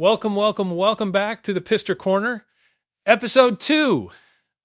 Welcome back to the PIFster Corner, Episode 2.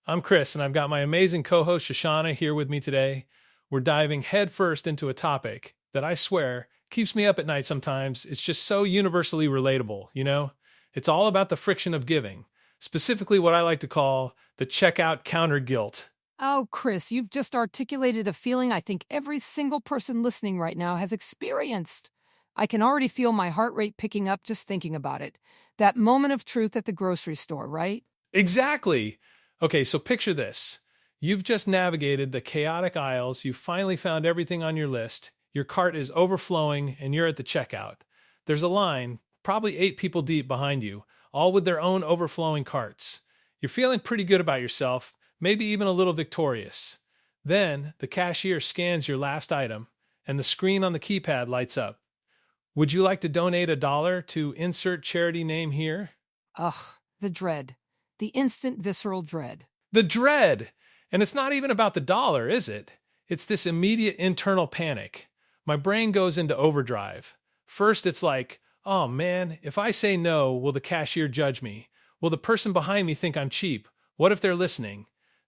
I'm Chris, and I've got my amazing co-host Shashana here with me today. We're diving headfirst into a topic that I swear keeps me up at night sometimes. It's just so universally relatable, you know? It's all about the friction of giving, specifically what I like to call the checkout counter guilt. Oh, Chris, you've just articulated a feeling I think every single person listening right now has experienced. I can already feel my heart rate picking up just thinking about it. That moment of truth at the grocery store, right? Exactly. Okay, so picture this. You've just navigated the chaotic aisles, you've finally found everything on your list, your cart is overflowing, and you're at the checkout. There's a line, probably 8 people deep behind you, all with their own overflowing carts. You're feeling pretty good about yourself, maybe even a little victorious. Then, the cashier scans your last item, and the screen on the keypad lights up. Would you like to donate $1 to insert charity name here? Ugh, the dread. The instant visceral dread. The dread! And it's not even about the dollar, is it? It's this immediate internal panic. My brain goes into overdrive. First, it's like, oh man, if I say no, will the cashier judge me? Will the person behind me think I'm cheap? What if they're listening?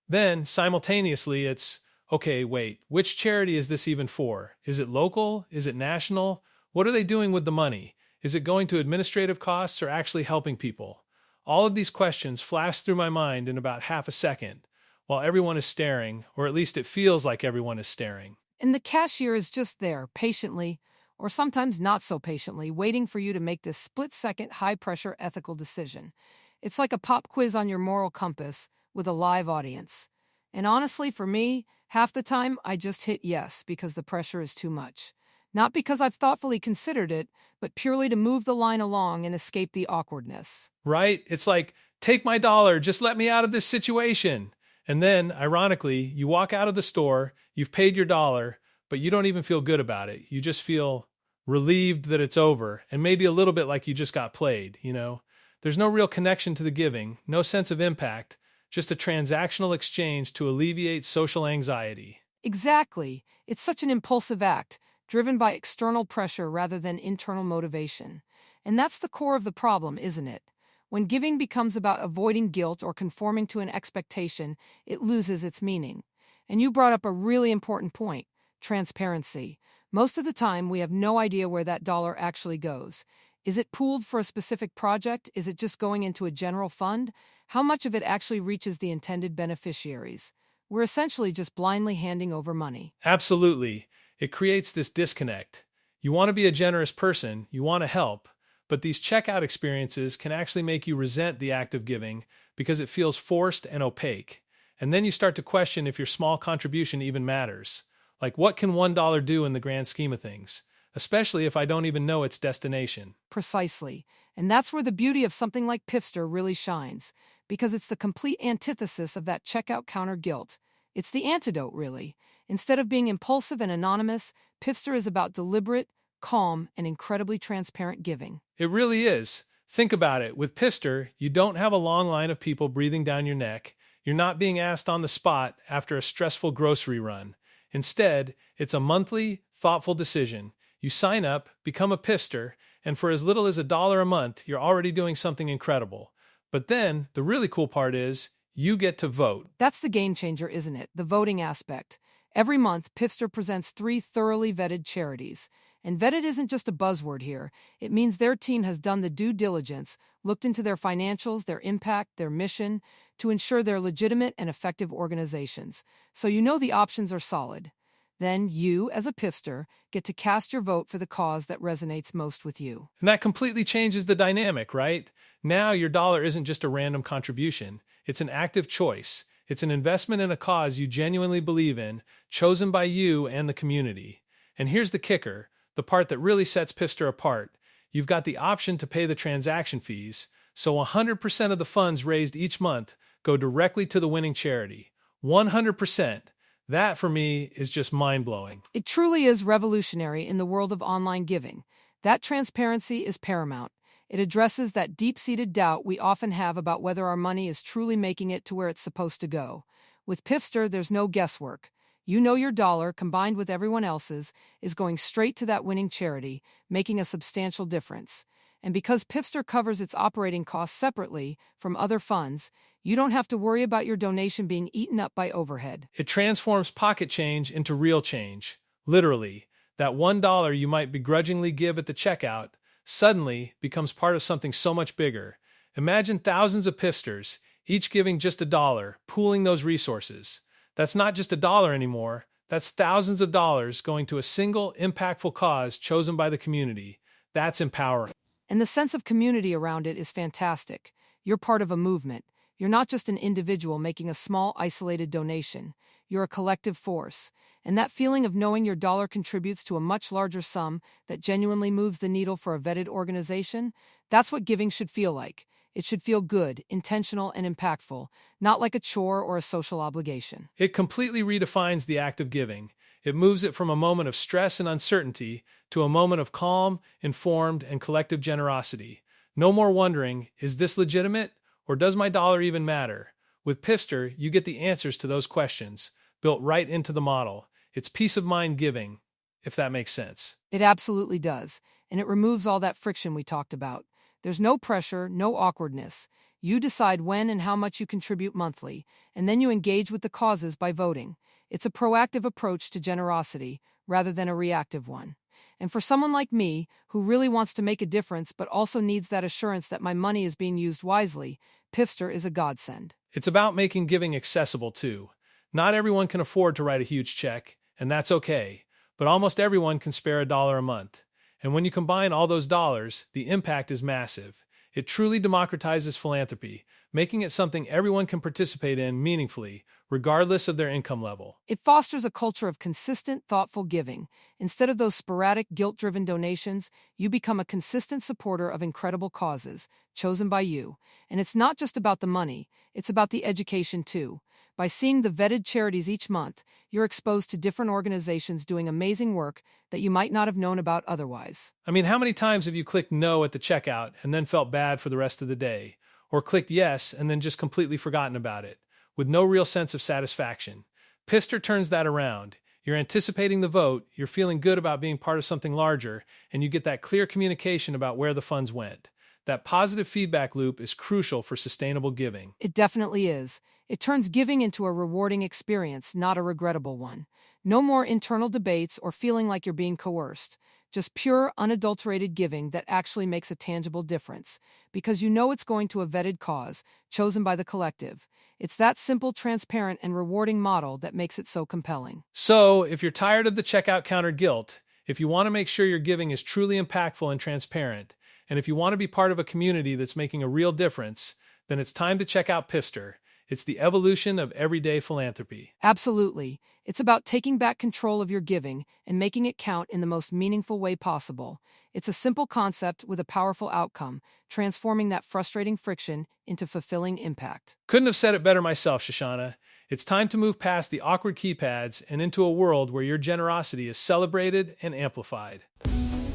Then, simultaneously, it's, okay, wait, which charity is this even for? Is it local? Is it national? What are they doing with the money? Is it going to administrative costs or actually helping people? All of these questions flash through my mind in about half a second, while everyone is staring, or at least it feels like everyone is staring. And the cashier is just there, patiently, or sometimes not so patiently, waiting for you to make this split-second, high-pressure ethical decision. It's like a pop quiz on your moral compass with a live audience. And honestly, for me, half the time, I just hit yes because the pressure is too much. Not because I've thoughtfully considered it, but purely to move the line along and escape the awkwardness. Right? It's like, take my dollar, just let me out of this situation. And then, ironically, you walk out of the store, you've paid your dollar, but you don't even feel good about it. You just feel relieved that it's over, and maybe a little bit like you just got played, you know? There's no real connection to the giving, no sense of impact, just a transactional exchange to alleviate social anxiety. Exactly. It's such an impulsive act, driven by external pressure rather than internal motivation. And that's the core of the problem, isn't it? When giving becomes about avoiding guilt or conforming to an expectation, it loses its meaning. And you brought up a really important point: transparency. Most of the time, we have no idea where that dollar actually goes. Is it pooled for a specific project? Is it just going into a general fund? How much of it actually reaches the intended beneficiaries? We're essentially just blindly handing over money. Absolutely. It creates this disconnect. You want to be a generous person, you want to help, but these checkout experiences can actually make you resent the act of giving because it feels forced and opaque. And then you start to question if your small contribution even matters. Like, what can $1 do in the grand scheme of things? Especially if I don't even know its destination. Precisely. And that's where the beauty of something like PIFster really shines, because it's the complete antithesis of that checkout counter guilt. It's the antidote, really. Instead of being impulsive and anonymous, PIFster is about deliberate, calm, and incredibly transparent giving. It really is. Think about it. With PIFster, you don't have a long line of people breathing down your neck. You're not being asked on the spot after a stressful grocery run. Instead, it's a monthly, thoughtful decision. You sign up, become a PIFster, and for as little as $1 a month, you're already doing something incredible. But then, the really cool part is, you get to vote. That's the game changer, isn't it? The voting aspect. Every month, PIFster presents 3 thoroughly vetted charities. And vetted isn't just a buzzword here. It means their team has done the due diligence, looked into their financials, their impact, their mission, to ensure they're legitimate and effective organizations. So you know the options are solid. Then you, as a PIFster, get to cast your vote for the cause that resonates most with you. And that completely changes the dynamic, right? Now your dollar isn't just a random contribution. It's an active choice. It's an investment in a cause you genuinely believe in, chosen by you and the community. And here's the kicker, the part that really sets PIFster apart. You've got the option to pay the transaction fees, so 100% of the funds raised each month go directly to the winning charity. 100%. That, for me, is just mind-blowing. It truly is revolutionary in the world of online giving. That transparency is paramount. It addresses that deep-seated doubt we often have about whether our money is truly making it to where it's supposed to go. With PIFster, there's no guesswork. You know your dollar, combined with everyone else's, is going straight to that winning charity, making a substantial difference. And because PIFster covers its operating costs separately from other funds, you don't have to worry about your donation being eaten up by overhead. It transforms pocket change into real change. Literally, that $1 you might begrudgingly give at the checkout suddenly becomes part of something so much bigger. Imagine thousands of PIFsters, each giving just $1, pooling those resources. That's not just $1 anymore. That's thousands of dollars going to a single, impactful cause chosen by the community. That's empowering. And the sense of community around it is fantastic. You're part of a movement. You're not just an individual making a small, isolated donation. You're a collective force. And that feeling of knowing your dollar contributes to a much larger sum that genuinely moves the needle for a vetted organization, that's what giving should feel like. It should feel good, intentional, and impactful, not like a chore or a social obligation. It completely redefines the act of giving. It moves it from a moment of stress and uncertainty to a moment of calm, informed, and collective generosity. No more wondering, is this legitimate, or does my dollar even matter? With PIFster, you get the answers to those questions, built right into the model. It's peace of mind giving, if that makes sense. It absolutely does, and it removes all that friction we talked about. There's no pressure, no awkwardness. You decide when and how much you contribute monthly, and then you engage with the causes by voting. It's a proactive approach to generosity, rather than a reactive one. And for someone like me, who really wants to make a difference but also needs that assurance that my money is being used wisely, PIFster is a godsend. It's about making giving accessible, too. Not everyone can afford to write a huge check, and that's okay, but almost everyone can spare $1 a month. And when you combine all those dollars, the impact is massive. It truly democratizes philanthropy, making it something everyone can participate in meaningfully, regardless of their income level. It fosters a culture of consistent, thoughtful giving. Instead of those sporadic, guilt-driven donations, you become a consistent supporter of incredible causes, chosen by you. And it's not just about the money, it's about the education too. By seeing the vetted charities each month, you're exposed to different organizations doing amazing work that you might not have known about otherwise. I mean, how many times have you clicked no at the checkout and then felt bad for the rest of the day? Or clicked yes and then just completely forgotten about it, with no real sense of satisfaction? PIFster turns that around. You're anticipating the vote, you're feeling good about being part of something larger, and you get that clear communication about where the funds went. That positive feedback loop is crucial for sustainable giving. It definitely is. It turns giving into a rewarding experience, not a regrettable one. No more internal debates or feeling like you're being coerced. Just pure, unadulterated giving that actually makes a tangible difference, because you know it's going to a vetted cause, chosen by the collective. It's that simple, transparent, and rewarding model that makes it so compelling. So, if you're tired of the checkout counter guilt, if you want to make sure your giving is truly impactful and transparent, and if you want to be part of a community that's making a real difference, then it's time to check out PIFster. It's the evolution of everyday philanthropy. Absolutely. It's about taking back control of your giving and making it count in the most meaningful way possible. It's a simple concept with a powerful outcome, transforming that frustrating friction into fulfilling impact. Couldn't have said it better myself, Shashana. It's time to move past the awkward keypads and into a world where your generosity is celebrated and amplified.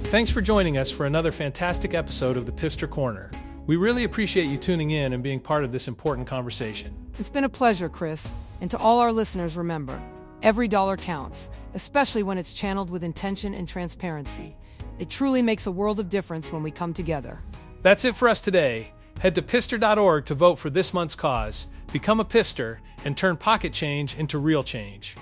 Thanks for joining us for another fantastic episode of the PIFster Corner. We really appreciate you tuning in and being part of this important conversation. It's been a pleasure, Chris. And to all our listeners, remember, every dollar counts, especially when it's channeled with intention and transparency. It truly makes a world of difference when we come together. That's it for us today. Head to PIFster.org to vote for this month's cause, become a PIFster, and turn pocket change into real change.